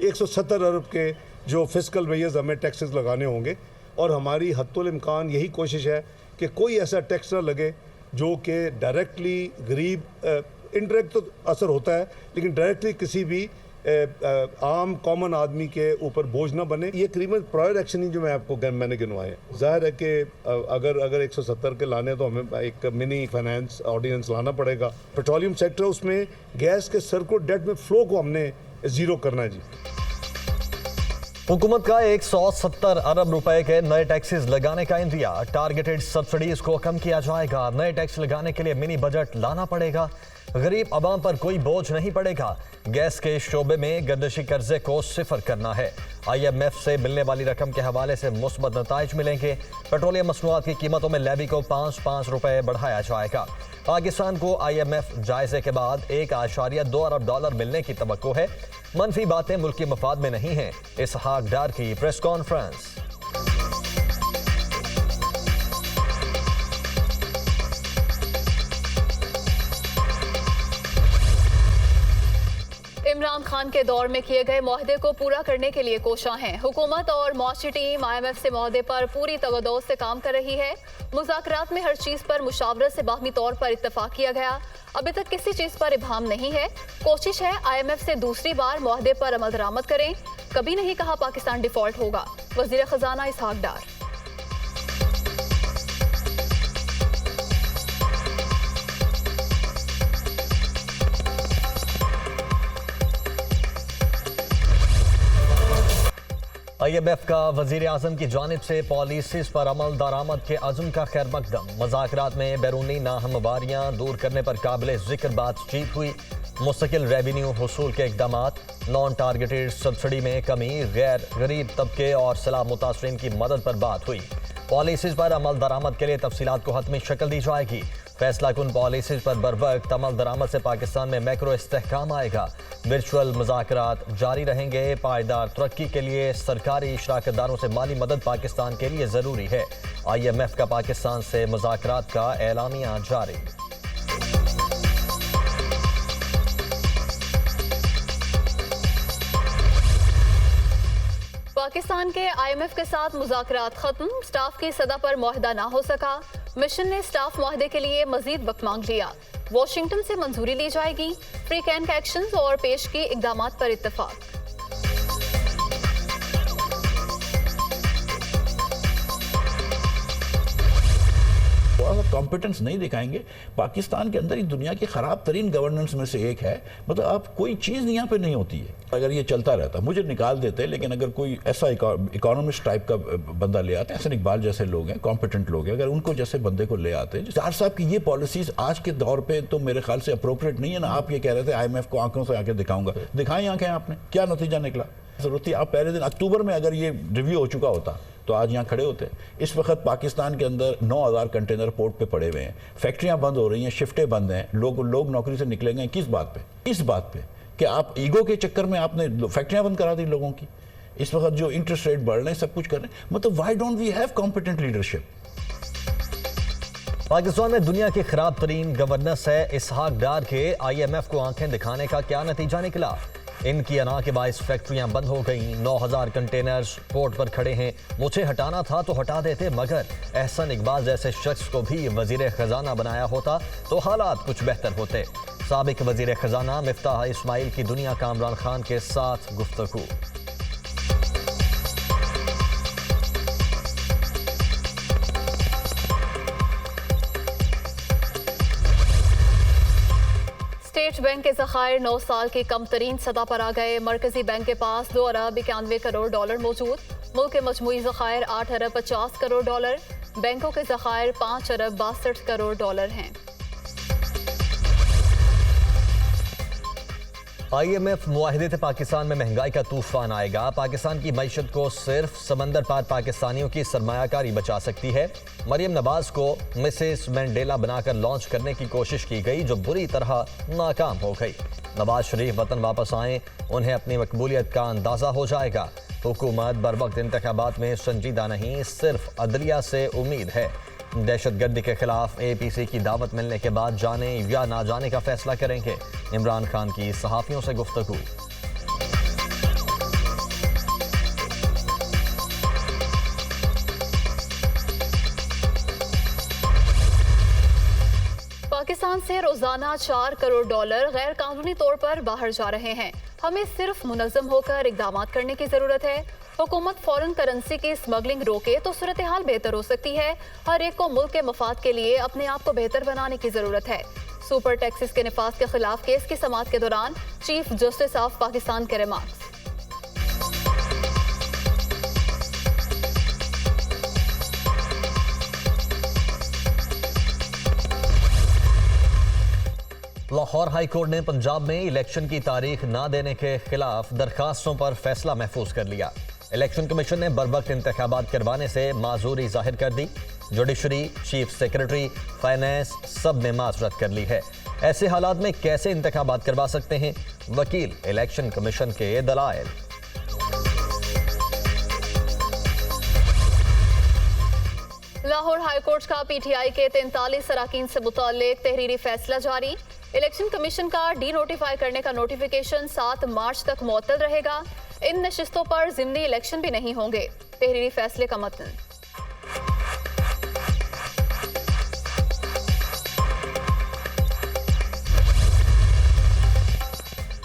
170 अरब के जो fiscal measures हमें टैक्सेस लगाने होंगे, और हमारी हद्दुल इम्कान यही कोशिश है कि कोई ऐसा टैक्स ना लगे जो कि डायरेक्टली गरीब, इनडायरेक्ट तो असर होता है लेकिन डायरेक्टली किसी भी आम कॉमन आदमी के ऊपर बोझ ना बने। ये करीबन प्रायर एक्शन ही जो मैंने गिनवाए हैं। ज़ाहिर है कि अगर 170 के लाने तो हमें एक मिनी फाइनेंस ऑर्डिनेंस लाना पड़ेगा। पेट्रोलियम सेक्टर, उसमें गैस के सर्कुलर डेट में फ़्लो को हमने ज़ीरो करना है जी। हुकूमत का 170 अरब रुपए के नए टैक्सेस लगाने का इंदिया। टारगेटेड सब्सिडीज को कम किया जाएगा। नए टैक्स लगाने के लिए मिनी बजट लाना पड़ेगा। गरीब आवाम पर कोई बोझ नहीं पड़ेगा। गैस के शोबे में गर्दिशी कर्जे को सिफर करना है। IMF से मिलने वाली रकम के हवाले से मुस्बत नताइज मिलेंगे। पेट्रोलियम मसनूआत की कीमतों में लेवी को 5 रुपए बढ़ाया जाएगा। पाकिस्तान को IMF जायजे के बाद 1.2 अरब डॉलर मिलने की तवक्को है। मनफी बातें मुल्क के मफाद में नहीं हैं। इसहाक डार की प्रेस कॉन्फ्रेंस। इमरान खान के दौर में किए गए मुआहदे को पूरा करने के लिए कोशां हैं। हुकूमत और मौशी टीम IMF से मुआहदे पर पूरी तवज्जो से काम कर रही है। मुज़ाकरात में हर चीज़ पर मुशावरत से बाहमी तौर पर इत्तफाक किया गया। अभी तक किसी चीज़ पर इबाहम नहीं है। कोशिश है IMF से दूसरी बार मुआहदे पर अमल दरामद करें। कभी नहीं कहा पाकिस्तान डिफॉल्ट होगा। वज़ीर ख़जाना इसहाक डार। IMF का वज़ीर आज़म की जानिब से पॉलिसीज पर अमल दरामद के अज़्म का खैर मकदम। मुज़ाकरात में बैरूनी नाहमवारियाँ दूर करने पर काबिल ज़िक्र बातचीत हुई। मुस्तकिल रेवेन्यू हुसूल के इक़दामात, नॉन टारगेटेड सब्सिडी में कमी, गैर गरीब तबके और सैलाब मुतासरीन की मदद पर बात हुई। पॉलिसीज पर अमल दरामद के लिए तफसीलात को हतमी शक्ल दी जाएगी। फैसला कुन पॉलिसीज पर बरवक्त अमल दरामद से पाकिस्तान में मैक्रो इस्तेहकाम आएगा। वर्चुअल मुज़ाकरात जारी रहेंगे। पायदार तरक्की के लिए सरकारी शराकतदारों से माली मदद पाकिस्तान के लिए ज़रूरी है। IMF का पाकिस्तान से मुज़ाकरात का एलामिया जारी। पाकिस्तान के IMF के साथ मुज़ाकरात खत्म। स्टाफ की सतह पर मुआहदा ना हो सका। मिशन ने स्टाफ मुआहदे के लिए मजीद वक्त मांग लिया। वाशिंगटन से मंजूरी ली जाएगी। फ्री कैन के एक्शंस और पेश की इक़दामात पर इत्तफाक। कॉम्पिटेंस नहीं दिखाएंगे। पाकिस्तान के अंदर ही दुनिया की खराब तरीन गवर्नेंस में से एक है। मतलब आप कोई चीज़ यहाँ पे नहीं होती है। अगर ये चलता रहता मुझे निकाल देते, लेकिन अगर कोई ऐसा इकोनॉमिस्ट टाइप का बंदा ले आते हैं, हसन इकबाल जैसे लोग हैं, कॉम्पिटेंट लोग हैं, अगर उनको जैसे बंदे को ले आते हैं। चार साहब की ये पॉलिसीज आज के दौर पे तो मेरे ख्याल से अप्रोप्रिएट नहीं है ना। आप ये कह रहे थे IMF को आंखों से आके दिखाऊंगा, दिखाई आंखें आपने, क्या नतीजा निकला? जरूरत थी आप पहले दिन अक्टूबर में अगर ये रिव्यू हो चुका होता तो आज यहाँ खड़े होते। इस वक्त पाकिस्तान के अंदर 9000 कंटेनर पोर्ट पे पड़े हुए हैं, फैक्ट्रियां बंद हो रही हैं, शिफ्टें बंद हैं, लोग नौकरी से निकलेंगे। किस बात पे? इस बात पे कि आप ईगो के चक्कर में आपने फैक्ट्रियां बंद करा दी लोगों की। इस वक्त जो इंटरेस्ट रेट बढ़ रहे हैं, सब कुछ कर रहे हैं। मतलब why don't we have competent leadership? Pakistan में दुनिया की खराब तरीन गवर्नेंस है। इसहाक डार के IMF को आंखें दिखाने का क्या नतीजा निकला? इनकी अना के बायस फैक्ट्रियां बंद हो गईं। 9000 कंटेनर्स पोर्ट पर खड़े हैं। मुझे हटाना था तो हटा देते, मगर एहसन इकबाल जैसे शख्स को भी वजीर खजाना बनाया होता तो हालात कुछ बेहतर होते। साबिक वजीर खजाना मिफ्ताह इस्माइल की दुनिया का इमरान खान के साथ गुफ्तगू। स्टेट बैंक के ज़खायर 9 साल की कम तरीन सतह पर आ गए। मरकजी बैंक के पास 2 अरब 91 करोड़ डॉलर मौजूद। मुल्क के मजमूई ज़खायर 8 अरब 50 करोड़ डॉलर। बैंकों के ज़खायर 5 अरब 62 करोड़ डॉलर हैं। IMF मुआहिदे से पाकिस्तान में महंगाई का तूफान आएगा। पाकिस्तान की मईशत को सिर्फ समंदर पार पाकिस्तानियों की सरमायाकारी बचा सकती है। मरियम नवाज को मिसेस मैंडेला बनाकर लॉन्च करने की कोशिश की गई, जो बुरी तरह नाकाम हो गई। नवाज शरीफ वतन वापस आए, उन्हें अपनी मकबूलियत का अंदाजा हो जाएगा। हुकूमत बरवक्त इंतखाबात में संजीदा नहीं, सिर्फ अदलिया से उम्मीद है। दहशतगर्दी के खिलाफ APC की दावत मिलने के बाद जाने या ना जाने का फैसला करेंगे। इमरान खान की सहाफियों से गुफ्तगू। پاکستان سے روزانہ $4 کروڑ غیر قانونی طور پر باہر جا رہے ہیں. ہمیں صرف منظم ہو کر اقدامات کرنے کی ضرورت ہے. حکومت فورن کرنسی کی اسمگلنگ روکے تو صورتحال بہتر ہو سکتی ہے. ہر ایک کو ملک کے مفاد کے لیے اپنے آپ کو بہتر بنانے کی ضرورت ہے. سپر ٹیکسز کے نفاذ کے خلاف کیس کی سماعت کے دوران چیف جسٹس آف پاکستان کے ریمارکس. لاہور ہائی کورٹ نے پنجاب میں الیکشن کی تاریخ نہ دینے کے خلاف درخواستوں پر فیصلہ محفوظ کر لیا. الیکشن کمیشن نے بروقت انتخابات کروانے سے معذوری ظاہر کر دی. جوڈیشری، چیف سیکرٹری، فائنانس سب نے معذرت کر لی ہے. ایسے حالات میں کیسے انتخابات کروا سکتے ہیں؟ وکیل الیکشن کمیشن کے دلائل. لاہور ہائی کورٹ کا پی ٹی آئی کے 43 اراکین سے متعلق تحریری فیصلہ جاری. الیکشن کمیشن کا ڈی نوٹیفائی کرنے کا نوٹیفیکیشن 7 مارچ تک معطل رہے گا. ان نشستوں پر ضمنی الیکشن بھی نہیں ہوں گے. تحریری فیصلے کا متن.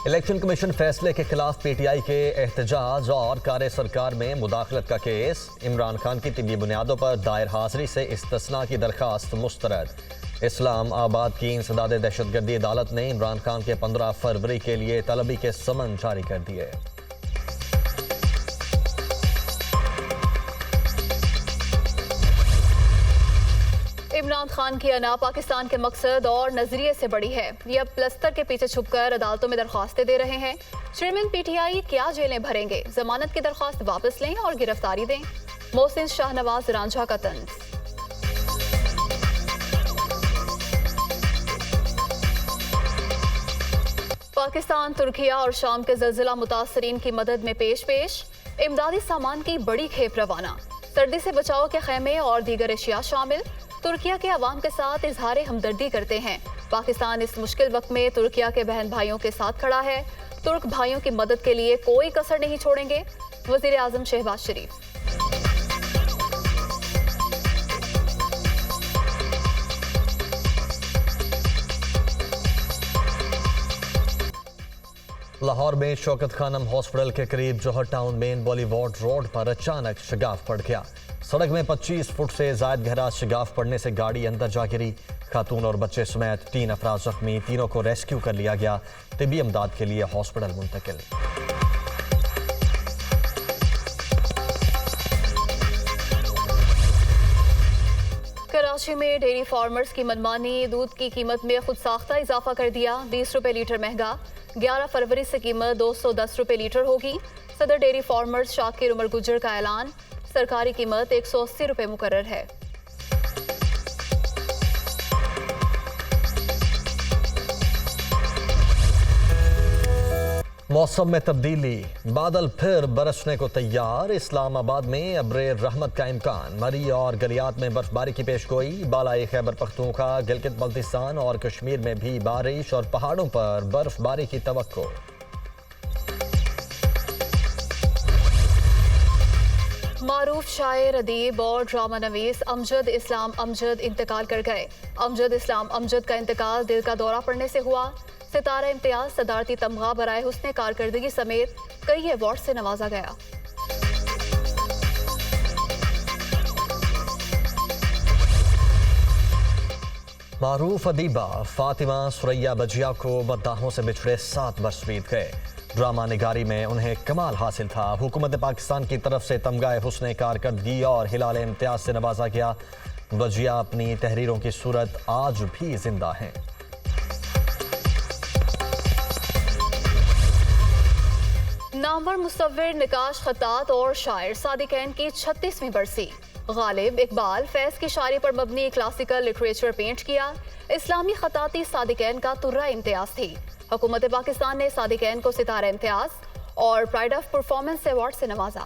الیکشن کمیشن فیصلے کے خلاف پی ٹی آئی کے احتجاج اور کار سرکار میں مداخلت کا کیس. عمران خان کی طبی بنیادوں پر دائر حاضری سے استثناء کی درخواست مسترد. اسلام آباد کی انسداد دہشت گردی عدالت نے عمران خان کے 15 فروری کے لیے طلبی کے سمن جاری کر دیے. عمران خان کی انا پاکستان کے مقصد اور نظریے سے بڑی ہے. یہ اب پلستر کے پیچھے چھپ کر عدالتوں میں درخواستیں دے رہے ہیں. چیئرمین پی ٹی آئی کیا جیلیں بھریں گے؟ ضمانت کی درخواست واپس لیں اور گرفتاری دیں. محسن شاہ نواز رانجھا کا طنز. پاکستان، ترکیہ اور شام کے زلزلہ متاثرین کی مدد میں پیش. امدادی سامان کی بڑی کھیپ روانہ. سردی سے بچاؤ کے خیمے اور دیگر اشیاء شامل. ترکیہ کے عوام کے ساتھ اظہار ہمدردی کرتے ہیں. پاکستان اس مشکل وقت میں ترکیہ کے بہن بھائیوں کے ساتھ کھڑا ہے. ترک بھائیوں کی مدد کے لیے کوئی کسر نہیں چھوڑیں گے. وزیر اعظم شہباز شریف. لاہور میں شوکت خانم ہاسپٹل کے قریب Johar Town main Bollywood road پر اچانک شگاف پڑ گیا. سڑک میں 25 فٹ سے زائد گہرا شگاف پڑنے سے گاڑی اندر جا گری. خاتون اور بچے سمیت 3 افراد زخمی. تینوں کو ریسکیو کر لیا گیا. طبی امداد کے لیے ہاسپٹل منتقل. کراچی میں ڈیری فارمرز کی منمانی. دودھ کی قیمت میں خود ساختہ اضافہ کر دیا. 20 روپے لیٹر مہنگا. 11 فروری سے قیمت 210 روپے لیٹر ہوگی. صدر ڈیری فارمرز شاکر عمر گجر کا اعلان. سرکاری قیمت 180 روپے مقرر ہے. موسم میں تبدیلی. بادل پھر برسنے کو تیار. اسلام آباد میں ابر رحمت کا امکان. مری اور گلیات میں برف باری کی پیشگوئی. بالائی خیبر پختونخوا، گلگت بلتستان اور کشمیر میں بھی بارش اور پہاڑوں پر برف باری کی توقع. معروف شاعر، ادیب اور ڈرامہ نویس امجد اسلام امجد انتقال کر گئے. امجد اسلام امجد کا انتقال دل کا دورہ پڑنے سے ہوا. ستارہ امتیاز، صدارتی تمغہ برائے حسن کارکردگی سمیت کئی ایوارڈ سے نوازا گیا. معروف ادیبہ فاطمہ ثریا بجیا کو مداحوں سے بچھڑے 7 برس بیت گئے. ڈرامہ نگاری میں انہیں کمال حاصل تھا. حکومت پاکستان کی طرف سے تمغہ حسن کارکردگی اور ہلال امتیاز سے نوازا گیا. بجیا اپنی تحریروں کی صورت آج بھی زندہ ہیں. نامور مصور، نقاش، خطاط اور شاعر صادقین کی 36ویں برسی. غالب، اقبال، فیض کی شاعری پر مبنی کلاسیکل لٹریچر پینٹ کیا. اسلامی خطاطی صادقین کا ترہ امتیاز تھی. حکومت پاکستان نے صادقین کو ستارہ امتیاز اور پرائڈ آف پرفارمنس ایوارڈ سے نوازا.